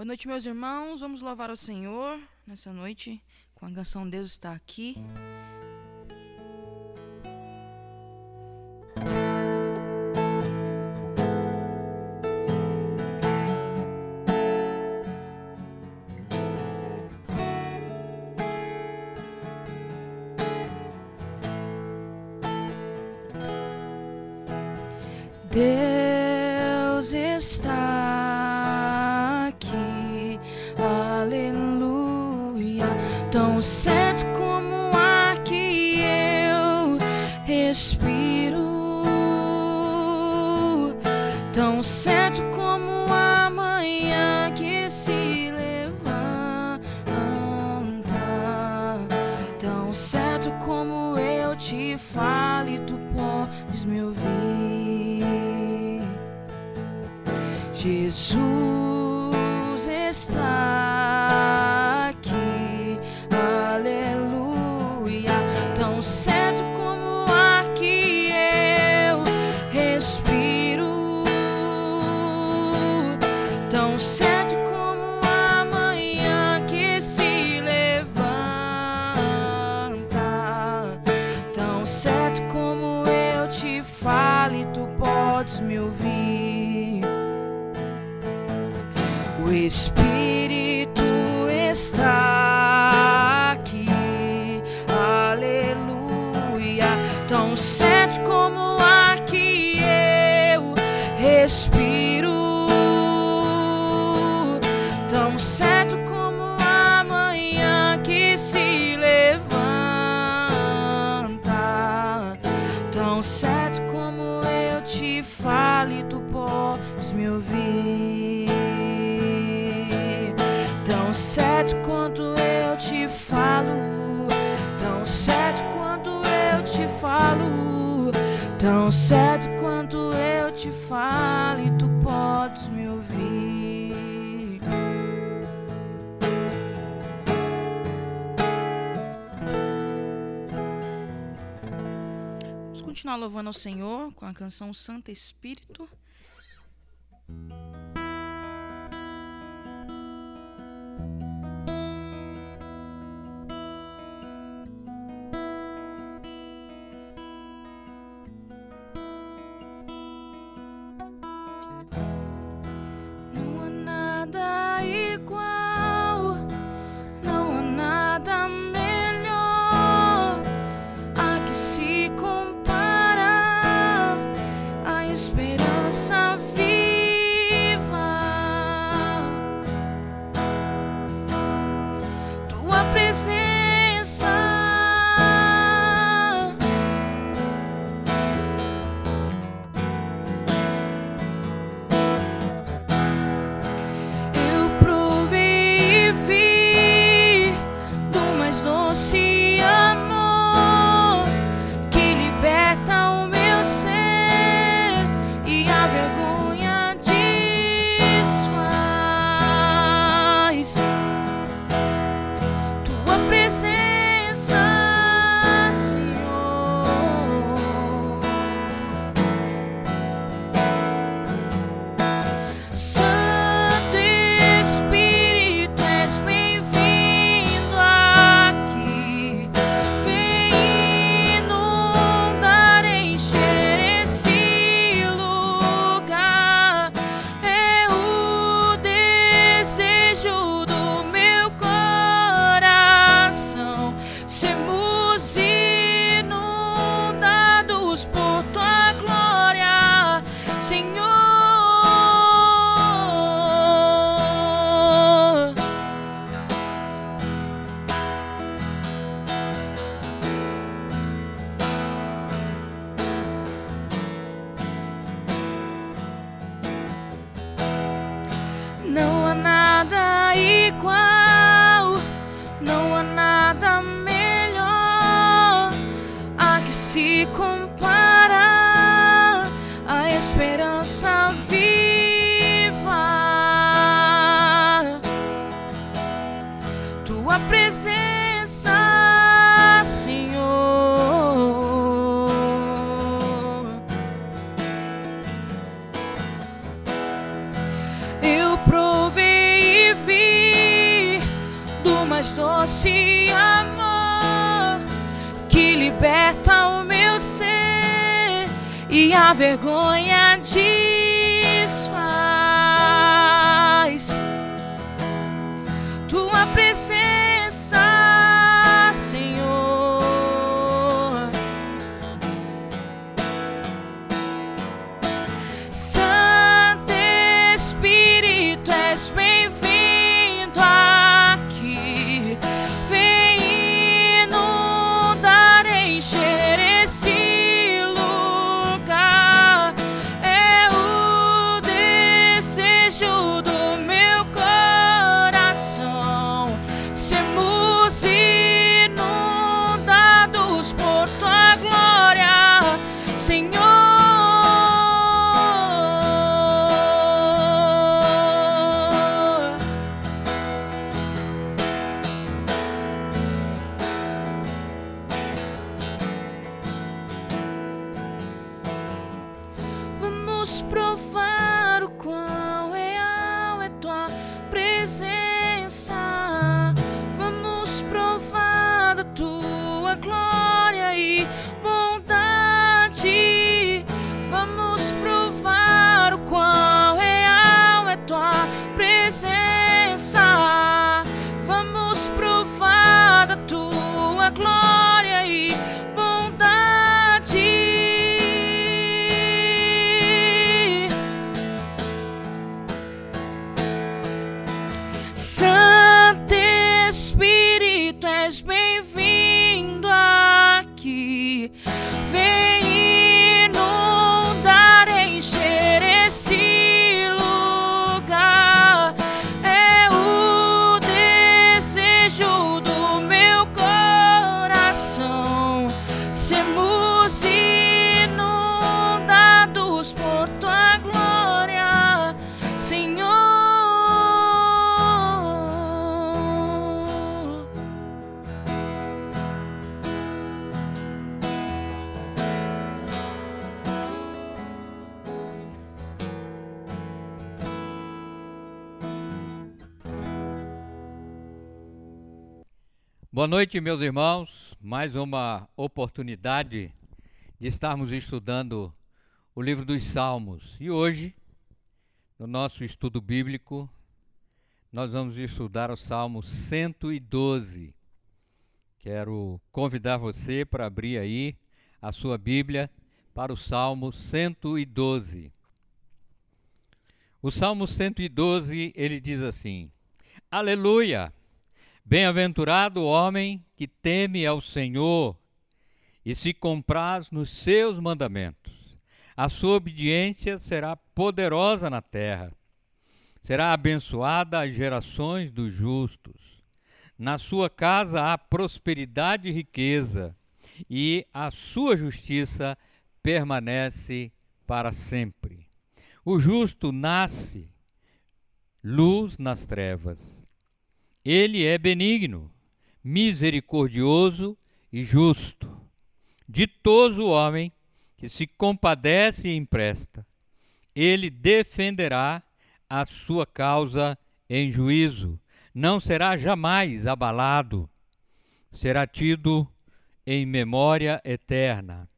Boa noite, meus irmãos. Vamos louvar ao Senhor nessa noite com a canção Deus está aqui. Deus está aqui, aleluia, tão certo como o ar que eu respiro, tão certo como a manhã que se levanta, tão certo como eu te falo e tu podes me ouvir. Jesus está aqui, aleluia, tão certo como o ar que eu respiro, tão certo como a manhã que se levanta, tão certo como eu te falo e tu podes me ouvir. O Espírito está aqui, aleluia, tão certo como o ar que eu respiro, tão certo como a manhã que se levanta, tão certo como eu te falo e tu podes me ouvir. Tão certo quanto eu te falo, tão certo quanto eu te falo, tão certo quanto eu te falo e tu podes me ouvir. Vamos continuar louvando ao Senhor com a canção Santo Espírito. Não há nada igual, não há nada melhor a que se compara a esperança viva, tua presença, Senhor. Eu provei e mais doce amor que liberta o meu ser e a vergonha desfaz. Tua presença, Senhor. Santo Espírito, és bem-vindo aqui. Vem inundar, encher esse lugar. É o desejo do meu coração. Sermos inundados por tua glória, Senhor. Vamos provar o quão real é tua presença. Vamos provar da tua glória e bondade. Vamos provar o quão real é tua presença. Vamos provar da tua glória e bondade. Santo Espírito, és bem-vindo aqui. Vem inundar, encher esse lugar. É o desejo do meu coração. Sermos inundados por tua glória, Senhor. Boa noite, meus irmãos. Mais uma oportunidade de estarmos estudando o livro dos Salmos. E hoje, no nosso estudo bíblico, nós vamos estudar o Salmo 112. Quero convidar você para abrir aí a sua Bíblia para o Salmo 112. O Salmo 112, ele diz assim: Aleluia! Bem-aventurado o homem que teme ao Senhor e se compraz nos seus mandamentos. A sua obediência será poderosa na terra. Será abençoada as gerações dos justos. Na sua casa há prosperidade e riqueza, e a sua justiça permanece para sempre. O justo nasce luz nas trevas. Ele é benigno, misericordioso e justo. Ditoso o homem que se compadece e empresta. Ele defenderá a sua causa em juízo. Não será jamais abalado. Será tido em memória eterna.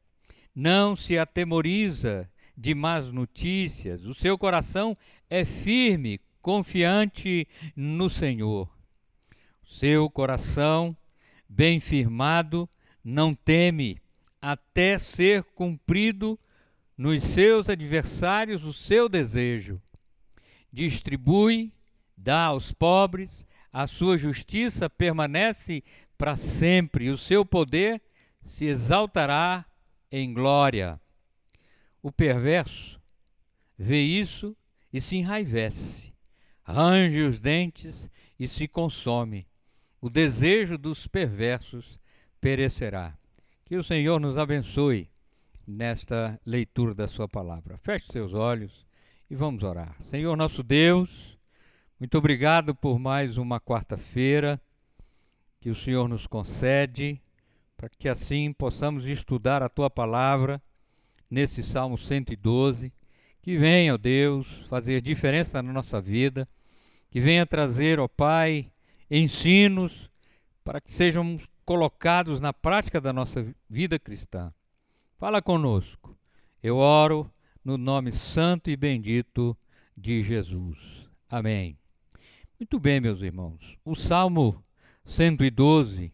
Não se atemoriza de más notícias. O seu coração é firme, confiante no Senhor. Seu coração, bem firmado, não teme, até ser cumprido nos seus adversários o seu desejo. Distribui, dá aos pobres, a sua justiça permanece para sempre, e o seu poder se exaltará em glória. O perverso vê isso e se enraivece, range os dentes e se consome. O desejo dos perversos perecerá. Que o Senhor nos abençoe nesta leitura da sua palavra. Feche seus olhos e vamos orar. Senhor nosso Deus, muito obrigado por mais uma quarta-feira que o Senhor nos concede, para que assim possamos estudar a tua palavra nesse Salmo 112, que venha, ó Deus, fazer diferença na nossa vida, que venha trazer, ó Pai, ensinos para que sejam colocados na prática da nossa vida cristã. Fala conosco. Eu oro no nome santo e bendito de Jesus. Amém. Muito bem, meus irmãos. O Salmo 112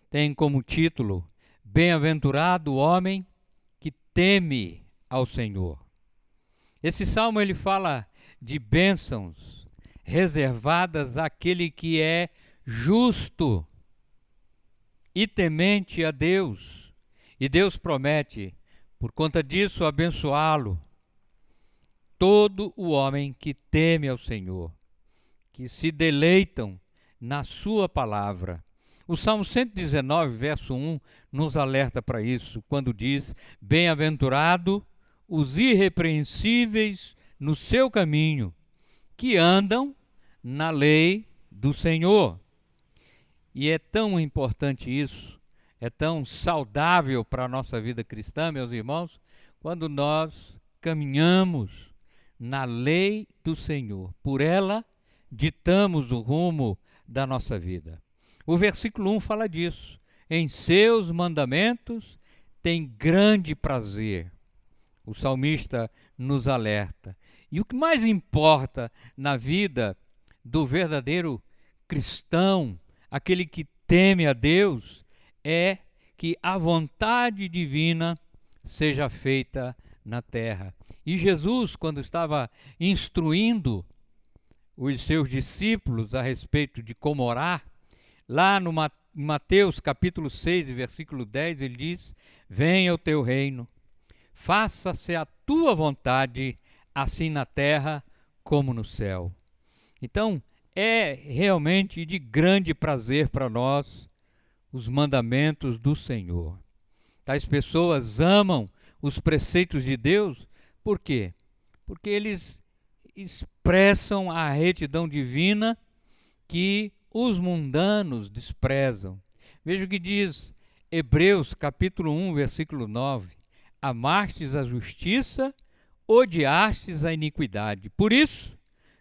tem como título: Bem-aventurado o homem que teme ao Senhor. Esse salmo ele fala de bênçãos reservadas àquele que é justo e temente a Deus. E Deus promete, por conta disso, abençoá-lo. Todo o homem que teme ao Senhor, que se deleitam na sua palavra. O Salmo 119, verso 1, nos alerta para isso, quando diz: Bem-aventurado os irrepreensíveis no seu caminho, que andam na lei do Senhor. E é tão importante isso, é tão saudável para a nossa vida cristã, meus irmãos, quando nós caminhamos na lei do Senhor. Por ela, ditamos o rumo da nossa vida. O versículo 1 fala disso. Em seus mandamentos tem grande prazer. O salmista nos alerta. E o que mais importa na vida do verdadeiro cristão, aquele que teme a Deus, é que a vontade divina seja feita na terra. E Jesus, quando estava instruindo os seus discípulos a respeito de como orar, lá no Mateus capítulo 6, versículo 10, ele diz: Venha o teu reino, faça-se a tua vontade, assim na terra como no céu. Então, é realmente de grande prazer para nós os mandamentos do Senhor. Tais pessoas amam os preceitos de Deus, por quê? Porque eles expressam a retidão divina que os mundanos desprezam. Veja o que diz Hebreus capítulo 1, versículo 9. Amastes a justiça, odiastes a iniquidade. Por isso,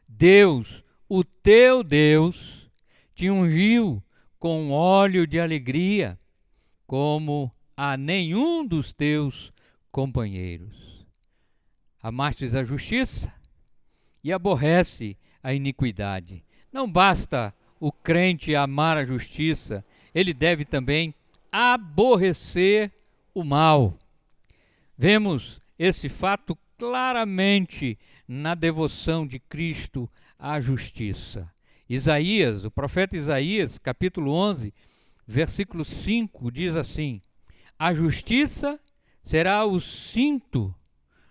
Deus, o teu Deus, te ungiu com óleo de alegria, como a nenhum dos teus companheiros. Amastes a justiça e aborrece a iniquidade. Não basta o crente amar a justiça, ele deve também aborrecer o mal. Vemos esse fato claramente na devoção de Cristo à justiça. Isaías, o profeta Isaías, capítulo 11, versículo 5, diz assim: A justiça será o cinto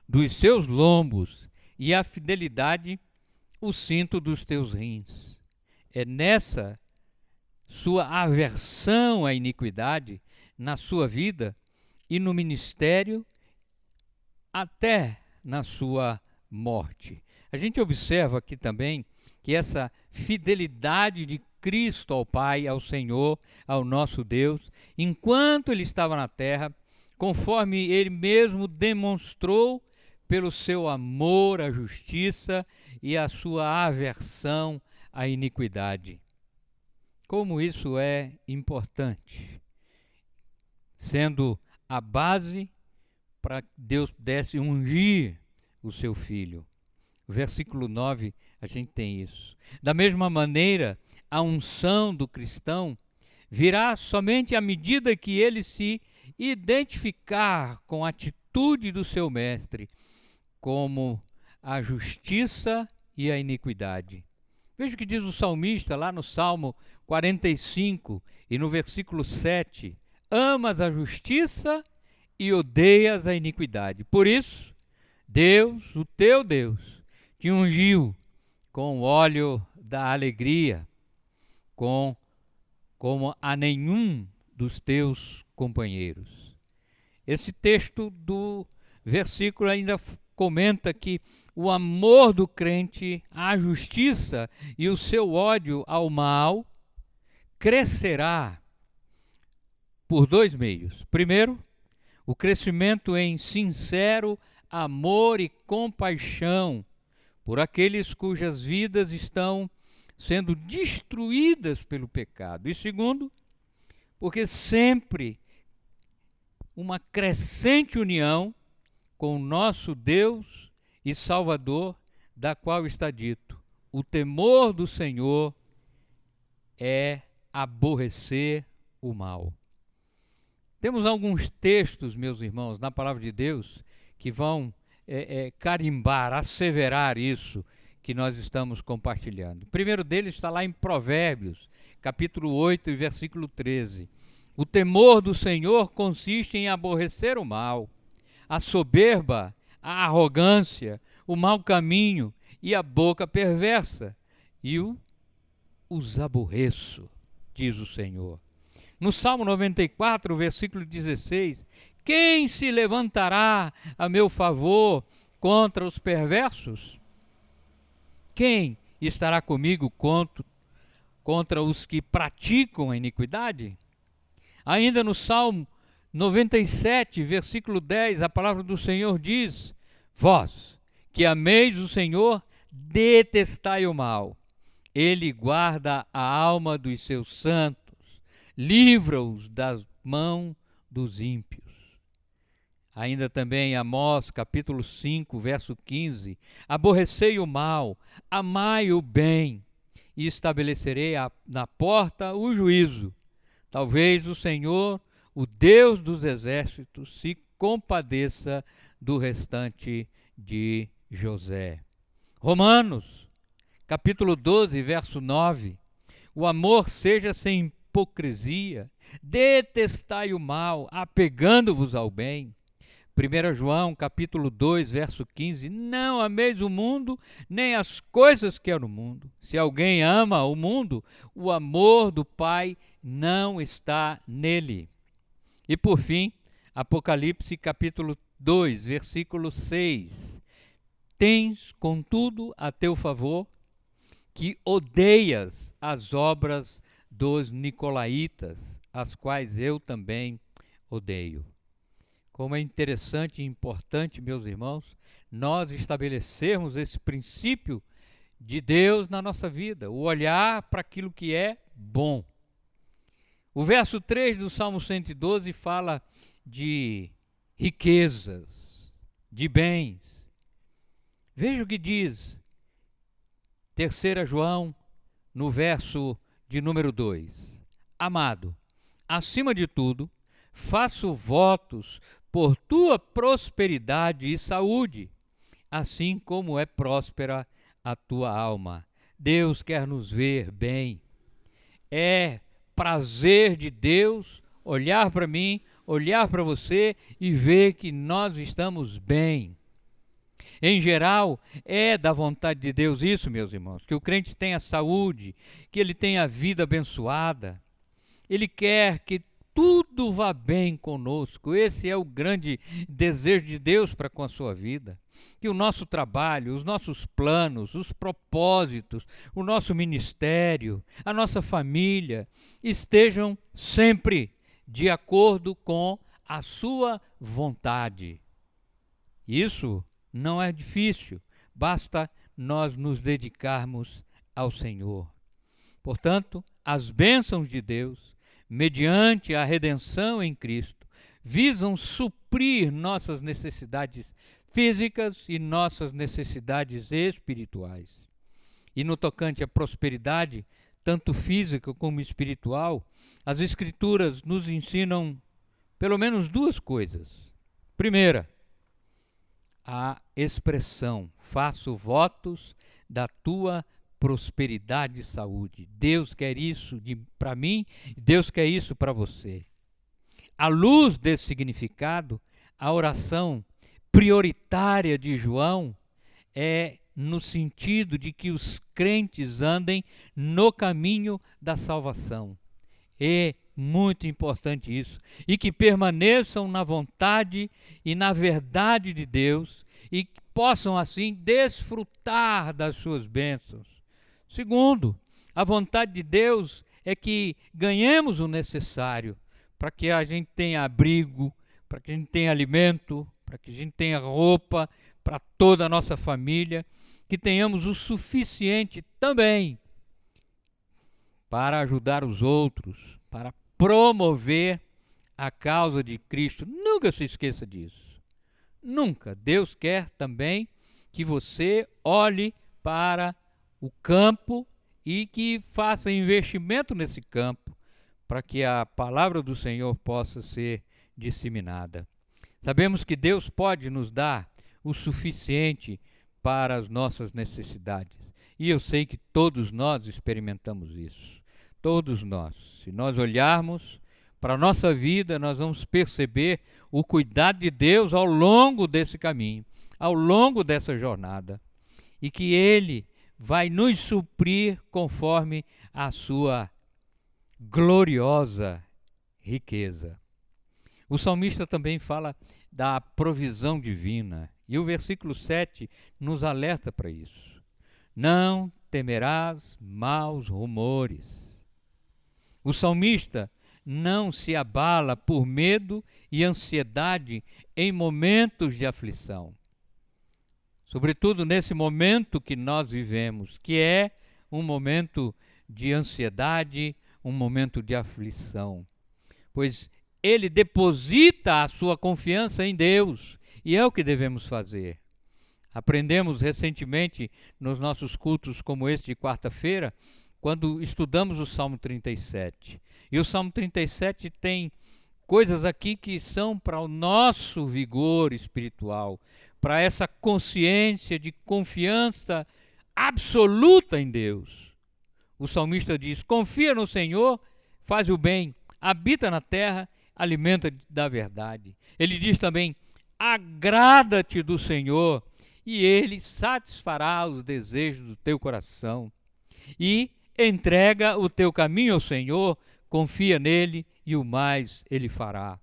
dos seus lombos e a fidelidade o cinto dos teus rins. É nessa sua aversão à iniquidade, na sua vida e no ministério, até na sua morte. A gente observa aqui também que essa fidelidade de Cristo ao Pai, ao Senhor, ao nosso Deus, enquanto ele estava na terra, conforme ele mesmo demonstrou pelo seu amor à justiça e a sua aversão à iniquidade. Como isso é importante, sendo a base para que Deus pudesse ungir o seu Filho. Versículo 9, a gente tem isso. Da mesma maneira, a unção do cristão virá somente à medida que ele se identificar com a atitude do seu mestre, como a justiça e a iniquidade. Veja o que diz o salmista lá no Salmo 45 e no versículo 7. Amas a justiça e odeias a iniquidade. Por isso, Deus, o teu Deus, te ungiu com o óleo da alegria, como a nenhum dos teus companheiros. Esse texto do versículo ainda comenta que o amor do crente à justiça e o seu ódio ao mal crescerá por dois meios. Primeiro, o crescimento em sincero amor e compaixão por aqueles cujas vidas estão sendo destruídas pelo pecado. E segundo, porque sempre uma crescente união com o nosso Deus e Salvador, da qual está dito: o temor do Senhor é aborrecer o mal. Temos alguns textos, meus irmãos, na palavra de Deus, que vão carimbar, asseverar isso que nós estamos compartilhando. O primeiro deles está lá em Provérbios, capítulo 8, e versículo 13. O temor do Senhor consiste em aborrecer o mal, a soberba, a arrogância, o mau caminho e a boca perversa. E os aborreço, diz o Senhor. No Salmo 94, versículo 16, quem se levantará a meu favor contra os perversos? Quem estará comigo contra os que praticam a iniquidade? Ainda no Salmo 97, versículo 10, a palavra do Senhor diz: vós, que ameis o Senhor, detestai o mal. Ele guarda a alma dos seus santos, livra-os das mãos dos ímpios. Ainda também Amós, capítulo 5, verso 15. Aborrecei o mal, amai o bem, e estabelecerei na porta o juízo. Talvez o Senhor, o Deus dos exércitos, se compadeça do restante de José. Romanos, capítulo 12, verso 9. O amor seja sem hipocrisia, detestai o mal, apegando-vos ao bem. 1 João, capítulo 2, verso 15. Não ameis o mundo, nem as coisas que há no mundo. Se alguém ama o mundo, o amor do Pai não está nele. E por fim, Apocalipse, capítulo 2, versículo 6. Tens, contudo, a teu favor, que odeias as obras dos nicolaítas, as quais eu também odeio. Como é interessante e importante, meus irmãos, nós estabelecermos esse princípio de Deus na nossa vida, o olhar para aquilo que é bom. O verso 3 do Salmo 112 fala de riquezas, de bens. Veja o que diz 3 João, no verso de número 2. Amado, acima de tudo, faço votos por tua prosperidade e saúde, assim como é próspera a tua alma. Deus quer nos ver bem. É prazer de Deus olhar para mim, olhar para você e ver que nós estamos bem. Em geral, é da vontade de Deus isso, meus irmãos, que o crente tenha saúde, que ele tenha a vida abençoada. Ele quer que tudo vá bem conosco. Esse é o grande desejo de Deus para com a sua vida. Que o nosso trabalho, os nossos planos, os propósitos, o nosso ministério, a nossa família estejam sempre de acordo com a sua vontade. Isso não é difícil, basta nós nos dedicarmos ao Senhor. Portanto, as bênçãos de Deus, mediante a redenção em Cristo, visam suprir nossas necessidades físicas e nossas necessidades espirituais. E no tocante à prosperidade, tanto física como espiritual, as Escrituras nos ensinam pelo menos duas coisas. Primeira, a expressão: faço votos da tua prosperidade e saúde. Deus quer isso para mim, Deus quer isso para você. À luz desse significado, a oração prioritária de João é no sentido de que os crentes andem no caminho da salvação. É muito importante isso. E que permaneçam na vontade e na verdade de Deus e possam assim desfrutar das suas bênçãos. Segundo, a vontade de Deus é que ganhemos o necessário para que a gente tenha abrigo, para que a gente tenha alimento, para que a gente tenha roupa para toda a nossa família, que tenhamos o suficiente também para ajudar os outros, para promover a causa de Cristo. Nunca se esqueça disso. Nunca. Deus quer também que você olhe para o campo e que faça investimento nesse campo para que a palavra do Senhor possa ser disseminada. Sabemos que Deus pode nos dar o suficiente para as nossas necessidades. E eu sei que todos nós experimentamos isso. Todos nós. Se nós olharmos para a nossa vida, nós vamos perceber o cuidado de Deus ao longo desse caminho, ao longo dessa jornada. E que Ele vai nos suprir conforme a sua gloriosa riqueza. O salmista também fala da provisão divina. E o versículo 7 nos alerta para isso. Não temerás maus rumores. O salmista não se abala por medo e ansiedade em momentos de aflição. Sobretudo nesse momento que nós vivemos, que é um momento de ansiedade, um momento de aflição. Pois ele deposita a sua confiança em Deus, e é o que devemos fazer. Aprendemos recentemente nos nossos cultos como este de quarta-feira, quando estudamos o Salmo 37. E o Salmo 37 tem coisas aqui que são para o nosso vigor espiritual, para essa consciência de confiança absoluta em Deus. O salmista diz: confia no Senhor, faz o bem, habita na terra, alimenta da verdade. Ele diz também: agrada-te do Senhor, e Ele satisfará os desejos do teu coração. E entrega o teu caminho ao Senhor, confia nele e o mais Ele fará.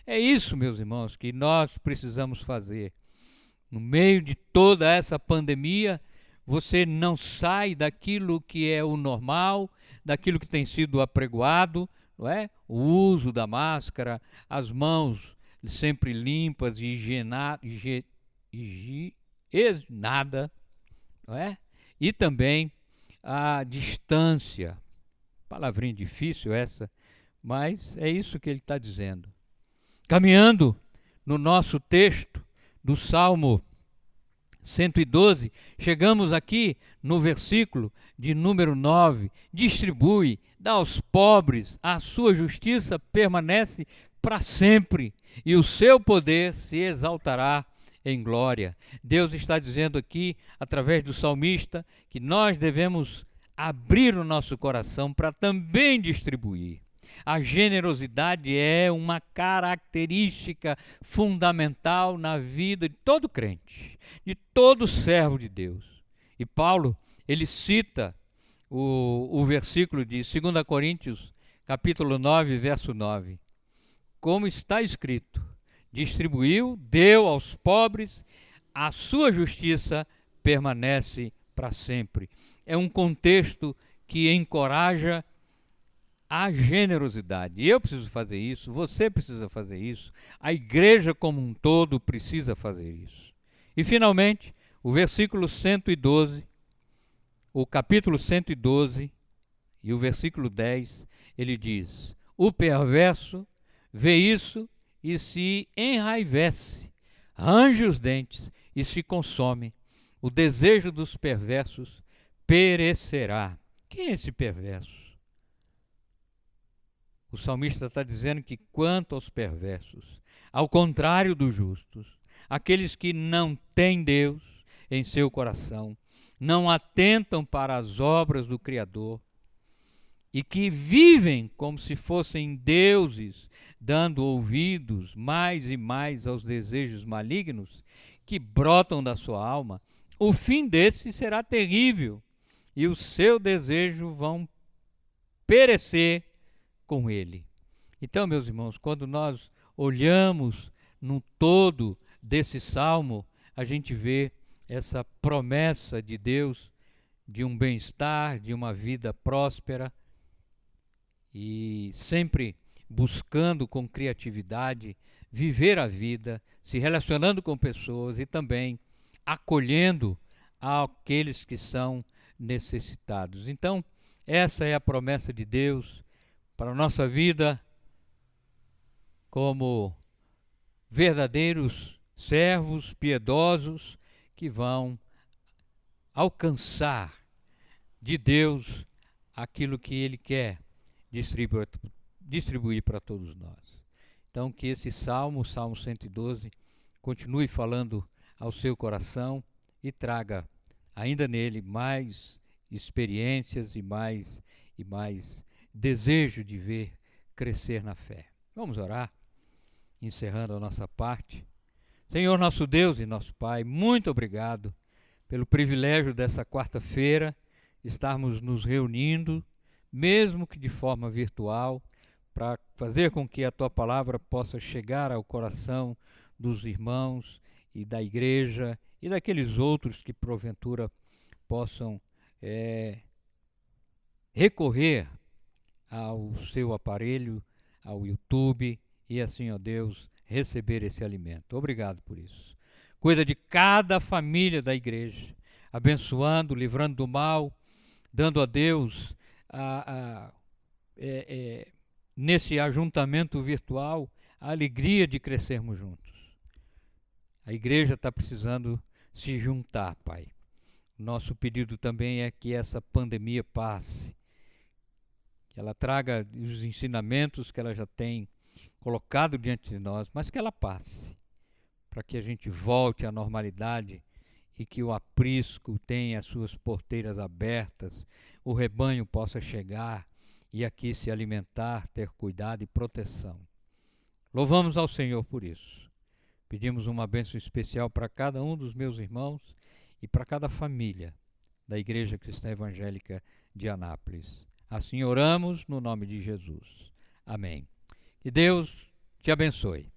É isso, meus irmãos, que nós precisamos fazer. No meio de toda essa pandemia, você não sai daquilo que é o normal, daquilo que tem sido apregoado, não é? O uso da máscara, as mãos sempre limpas e higienada, não é? E também a distância. Palavrinha difícil essa, mas é isso que ele está dizendo. Caminhando no nosso texto do Salmo 112, chegamos aqui no versículo de número 9. Distribui, dá aos pobres, a sua justiça permanece para sempre, e o seu poder se exaltará em glória. Deus está dizendo aqui, através do salmista, que nós devemos abrir o nosso coração para também distribuir. A generosidade é uma característica fundamental na vida de todo crente, de todo servo de Deus. E Paulo, ele cita o versículo de 2 Coríntios, capítulo 9, verso 9. Como está escrito: distribuiu, deu aos pobres, a sua justiça permanece para sempre. É um contexto que encoraja a generosidade. Eu preciso fazer isso, você precisa fazer isso, a igreja como um todo precisa fazer isso. E finalmente, o versículo 112, o capítulo 112 e o versículo 10, ele diz: o perverso vê isso e se enraivece, range os dentes e se consome. O desejo dos perversos perecerá. Quem é esse perverso? O salmista está dizendo que quanto aos perversos, ao contrário dos justos, aqueles que não têm Deus em seu coração, não atentam para as obras do Criador e que vivem como se fossem deuses, dando ouvidos mais e mais aos desejos malignos que brotam da sua alma, o fim desse será terrível e o seu desejo vão perecer com ele. Então, meus irmãos, quando nós olhamos no todo desse salmo, a gente vê essa promessa de Deus de um bem-estar, de uma vida próspera e sempre buscando com criatividade viver a vida, se relacionando com pessoas e também acolhendo aqueles que são necessitados. Então, essa é a promessa de Deus para a nossa vida como verdadeiros servos piedosos que vão alcançar de Deus aquilo que Ele quer distribuir para todos nós. Então, que esse Salmo 112, continue falando ao seu coração e traga ainda nele mais experiências e mais desejo de ver crescer na fé. Vamos orar, encerrando a nossa parte. Senhor nosso Deus e nosso Pai, muito obrigado pelo privilégio dessa quarta-feira estarmos nos reunindo, mesmo que de forma virtual, para fazer com que a Tua palavra possa chegar ao coração dos irmãos e da igreja e daqueles outros que porventura possam recorrer ao seu aparelho, ao YouTube e assim, ó Deus, receber esse alimento. Obrigado por isso. Cuida de cada família da igreja, abençoando, livrando do mal, dando a Deus nesse ajuntamento virtual a alegria de crescermos juntos. A igreja está precisando se juntar, Pai. Nosso pedido também é que essa pandemia passe, que ela traga os ensinamentos que ela já tem colocado diante de nós, mas que ela passe, para que a gente volte à normalidade e que o aprisco tenha as suas porteiras abertas, o rebanho possa chegar e aqui se alimentar, ter cuidado e proteção. Louvamos ao Senhor por isso. Pedimos uma bênção especial para cada um dos meus irmãos e para cada família da Igreja Cristã Evangélica de Anápolis. Assim oramos no nome de Jesus. Amém. Que Deus te abençoe.